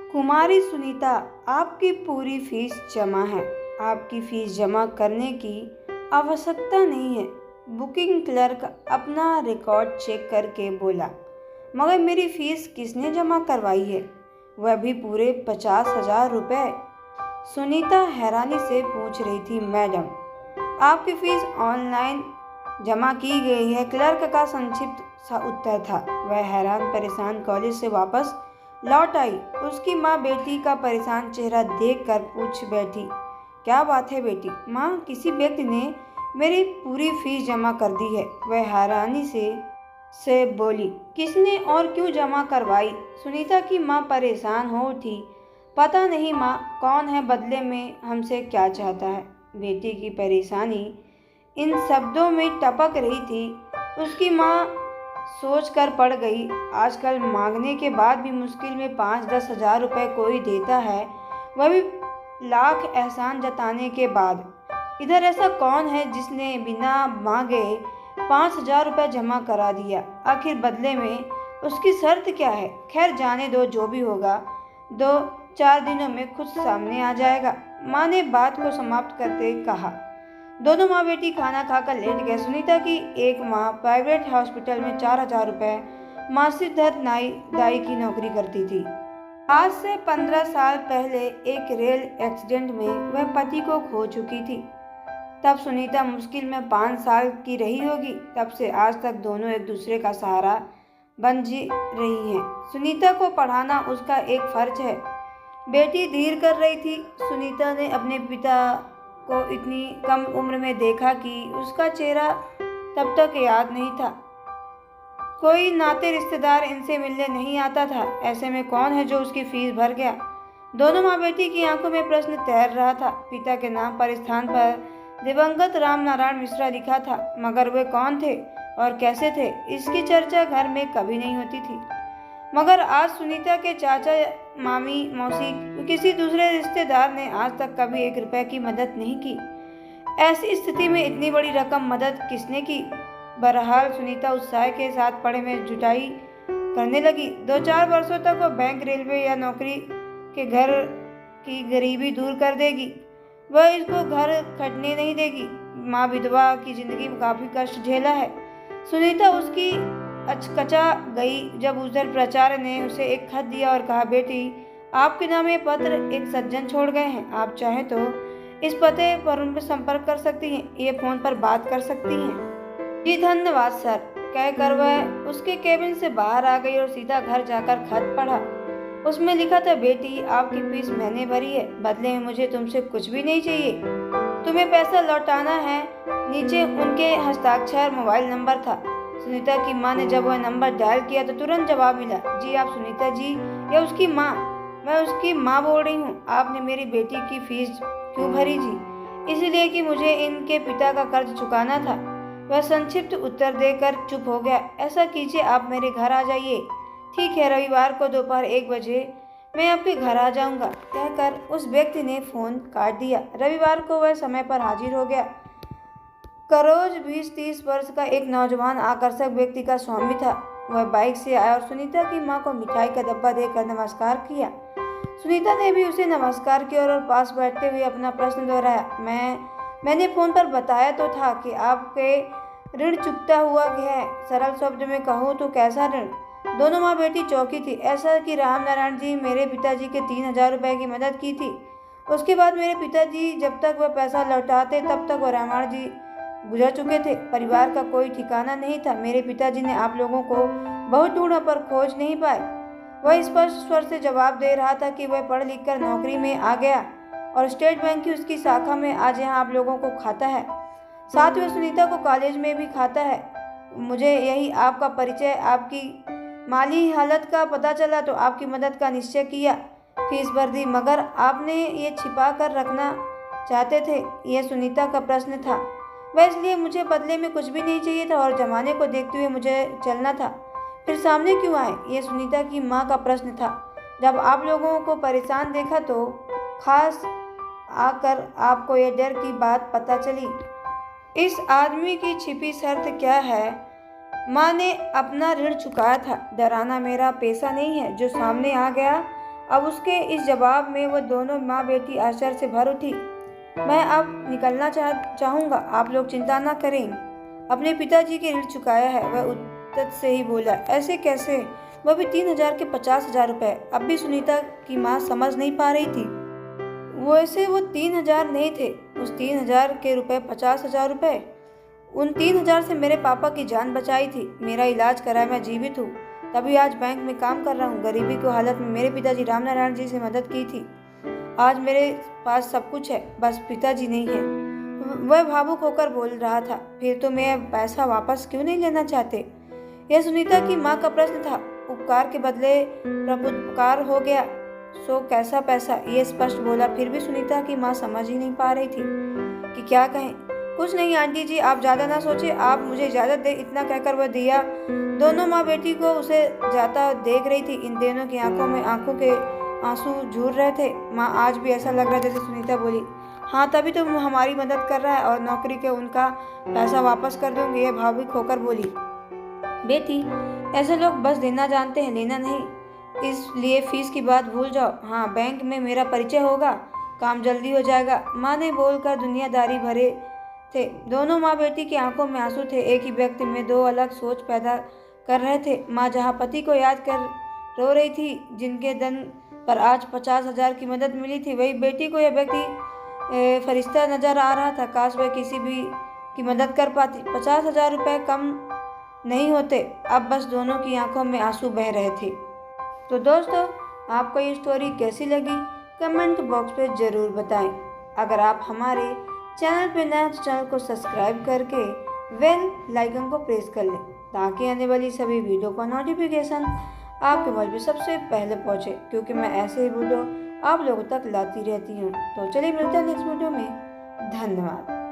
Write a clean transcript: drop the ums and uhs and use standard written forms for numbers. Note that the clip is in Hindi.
कुमारी सुनीता, आपकी पूरी फीस जमा है। आपकी फीस जमा करने की आवश्यकता नहीं है। बुकिंग क्लर्क अपना रिकॉर्ड चेक करके बोला। मगर मेरी फीस किसने जमा करवाई है, वह भी पूरे 50,000 रुपये। सुनीता हैरानी से पूछ रही थी, मैडम आपकी फीस ऑनलाइन जमा की गई है, क्लर्क का संक्षिप्त सा उत्तर था। वह हैरान परेशान कॉलेज से वापस लौट आई। उसकी माँ बेटी का परेशान चेहरा देखकर पूछ बैठी, क्या बात है बेटी? माँ, किसी व्यक्ति ने मेरी पूरी फीस जमा कर दी है। वह हैरानी से बोली, किसने और क्यों जमा करवाई? सुनीता की माँ परेशान हो उठी। पता नहीं माँ, कौन है, बदले में हमसे क्या चाहता है? बेटी की परेशानी इन शब्दों में टपक रही थी। उसकी माँ सोच कर पड़ गई। आजकल मांगने के बाद भी मुश्किल में 5-10 हजार रुपये कोई देता है, वह भी लाख एहसान जताने के बाद। इधर ऐसा कौन है जिसने बिना मांगे 5,000 रुपये जमा करा दिया? आखिर बदले में उसकी शर्त क्या है? खैर जाने दो, जो भी होगा 2-4 दिनों में खुद सामने आ जाएगा। माँ ने बात को समाप्त करते कहा। दोनों माँ बेटी खाना खाकर लेट गए। सुनीता की एक माँ प्राइवेट हॉस्पिटल में 4,000 रुपये मासिक दर दाई की नौकरी करती थी। आज से 15 साल पहले एक रेल एक्सीडेंट में वह पति को खो चुकी थी। तब सुनीता मुश्किल में 5 साल की रही होगी। तब से आज तक दोनों एक दूसरे का सहारा बन जी रही हैं। सुनीता को पढ़ाना उसका एक फर्ज है। बेटी धीर कर रही थी। सुनीता ने अपने पिता को इतनी कम उम्र में देखा कि उसका चेहरा तब तक याद नहीं था। कोई नाते रिश्तेदार इनसे मिलने नहीं आता था। ऐसे में कौन है जो उसकी फीस भर गया? दोनों माँ बेटी की आंखों में प्रश्न तैर रहा था। पिता के नाम पर स्थान पर दिवंगत राम नारायण मिश्रा लिखा था, मगर वे कौन थे और कैसे थे, इसकी चर्चा घर में कभी नहीं होती थी। मगर आज सुनीता के चाचा, मामी, मौसी, किसी दूसरे रिश्तेदार ने आज तक कभी 1 रुपए की मदद नहीं की। ऐसी स्थिति में इतनी बड़ी रकम मदद किसने की? बहरहाल सुनीता उत्साह के साथ पढ़े में जुटाई करने लगी। 2-4 वर्षों तक वो बैंक, रेलवे या नौकरी के घर की गरीबी दूर कर देगी। वह इसको घर खटने नहीं देगी। माँ विधवा की जिंदगी में काफी कष्ट झेला है। सुनीता उसकी अचकचा गई जब उधर प्राचार्य ने उसे एक खत दिया और कहा, बेटी आपके नाम ये पत्र एक सज्जन छोड़ गए हैं। आप चाहें तो इस पते पर उन पर संपर्क कर सकती हैं, ये फोन पर बात कर सकती हैं। जी धन्यवाद सर, कहकर वह उसके केबिन से बाहर आ गई और सीधा घर जाकर खत पढ़ा। उसमें लिखा था, बेटी आपकी फीस मैंने भरी है, बदले में मुझे तुमसे कुछ भी नहीं चाहिए। तुम्हें पैसा लौटाना है। नीचे उनके हस्ताक्षर मोबाइल नंबर था। सुनीता की माँ ने जब वह नंबर डायल किया तो तुरंत जवाब मिला, जी आप सुनीता जी या उसकी माँ? मैं उसकी माँ बोल रही हूँ। आपने मेरी बेटी की फीस क्यों भरी जी? इसलिए कि मुझे इनके पिता का कर्ज चुकाना था। वह संक्षिप्त उत्तर देकर चुप हो गया। ऐसा कीजिए, आप मेरे घर आ जाइए। ठीक है, रविवार को दोपहर 1 बजे मैं आपके घर आ जाऊंगा, कहकर उस व्यक्ति ने फोन काट दिया। रविवार को वह समय पर हाजिर हो गया। करोज 20-30 वर्ष का एक नौजवान आकर्षक व्यक्ति का स्वामी था। वह बाइक से आया और सुनीता की माँ को मिठाई का डब्बा देकर नमस्कार किया। सुनीता ने भी उसे नमस्कार किया और पास बैठते हुए अपना प्रश्न दोहराया, मैंने फोन पर बताया तो था कि आपके ऋण चुकता हुआ है। सरल शब्द में कहूँ तो कैसा ऋण? दोनों माँ बेटी चौंकी थी। ऐसा कि राम नारायण जी मेरे पिताजी के 3,000 रुपये की मदद की थी। उसके बाद मेरे पिताजी जब तक वह पैसा लौटाते तब तक वह रामायण जी गुजर चुके थे। परिवार का कोई ठिकाना नहीं था। मेरे पिताजी ने आप लोगों को बहुत ढूंढा पर खोज नहीं पाए। वह स्पष्ट स्वर से जवाब दे रहा था कि वह पढ़ लिख कर नौकरी में आ गया और स्टेट बैंक की उसकी शाखा में आज यहाँ आप लोगों को खाता है। साथ में सुनीता को कॉलेज में भी खाता है। मुझे यही आपका परिचय, आपकी माली हालत का पता चला तो आपकी मदद का निश्चय किया। फीस भर दी, मगर आपने ये छिपा कर रखना चाहते थे? यह सुनीता का प्रश्न था। वह इसलिए मुझे बदले में कुछ भी नहीं चाहिए था और जमाने को देखते हुए मुझे चलना था। फिर सामने क्यों आए? यह सुनीता की माँ का प्रश्न था। जब आप लोगों को परेशान देखा तो खास आकर आपको यह डर की बात पता चली। इस आदमी की छिपी शर्त क्या है? माँ ने अपना ऋण चुकाया था। डराना मेरा पेशा नहीं है। जो सामने आ गया अब उसके इस जवाब में वो दोनों माँ बेटी आश्चर्य से भर उठी। मैं अब निकलना चाहूँगा, आप लोग चिंता ना करें। अपने पिताजी के ऋण चुकाया है, वह उद्दत से ही बोला। ऐसे कैसे, वह भी 3,000 के 50,000 रुपए। अब भी सुनीता की माँ समझ नहीं पा रही थी। वैसे वो 3,000 नहीं थे, उस 3,000 के रुपए 50,000 रुपए। उन 3,000 से मेरे पापा की जान बचाई थी, मेरा इलाज कराया, मैं जीवित हूँ, तभी आज बैंक में काम कर रहा हूँ। गरीबी की हालत में मेरे पिताजी रामनारायण जी से मदद की थी। आज मेरे पास सब कुछ है, बस पिताजी नहीं है। वह भावुक होकर बोल रहा था। फिर तो मैं पैसा वापस क्यों नहीं लेना चाहते? यह सुनीता की माँ का प्रश्न था। उपकार के बदले प्रत्युपकार हो गया, सो कैसा पैसा, ये स्पष्ट बोला। फिर भी सुनीता की माँ समझ ही नहीं पा रही थी कि क्या कहें। कुछ नहीं आंटी जी, आप ज़्यादा ना सोचे, आप मुझे इजाज़त दे। इतना कहकर वह दिया। दोनों माँ बेटी को उसे जाता देख रही थी। इन दोनों की आंखों के आंसू झूर रहे थे। माँ, आज भी ऐसा लग रहा जैसे सुनीता बोली। हाँ, तभी तो हमारी मदद कर रहा है और नौकरी के उनका पैसा वापस कर दूंगी, यह भावुक होकर बोली। बेटी, ऐसे लोग बस देना जानते हैं, लेना नहीं, इसलिए फीस की बात भूल जाओ। हाँ, बैंक में मेरा परिचय होगा, काम जल्दी हो जाएगा, माँ ने बोलकर दुनियादारी भरे थे। दोनों माँ बेटी की आंखों में आंसू थे। एक ही व्यक्ति में दो अलग सोच पैदा कर रहे थे। माँ जहाँ पति को याद कर रो रही थी, जिनके धन पर आज 50,000 की मदद मिली थी, वही बेटी को यह व्यक्ति फरिश्ता नजर आ रहा था। काश वह किसी भी की मदद कर पाती। 50,000 रुपये कम नहीं होते। अब बस दोनों की आंखों में आंसू बह रहे थे। तो दोस्तों, आपको ये स्टोरी कैसी लगी कमेंट बॉक्स पे ज़रूर बताएं। अगर आप हमारे चैनल पे नए हैं तो चैनल को सब्सक्राइब करके बेल आइकन को प्रेस कर लें, ताकि आने वाली सभी वीडियो का नोटिफिकेशन आपके मोबाइल पे सबसे पहले पहुंचे, क्योंकि मैं ऐसे ही वीडियो आप लोगों तक लाती रहती हूँ। तो चलिए मिलते हैं नेक्स्ट वीडियो में। धन्यवाद।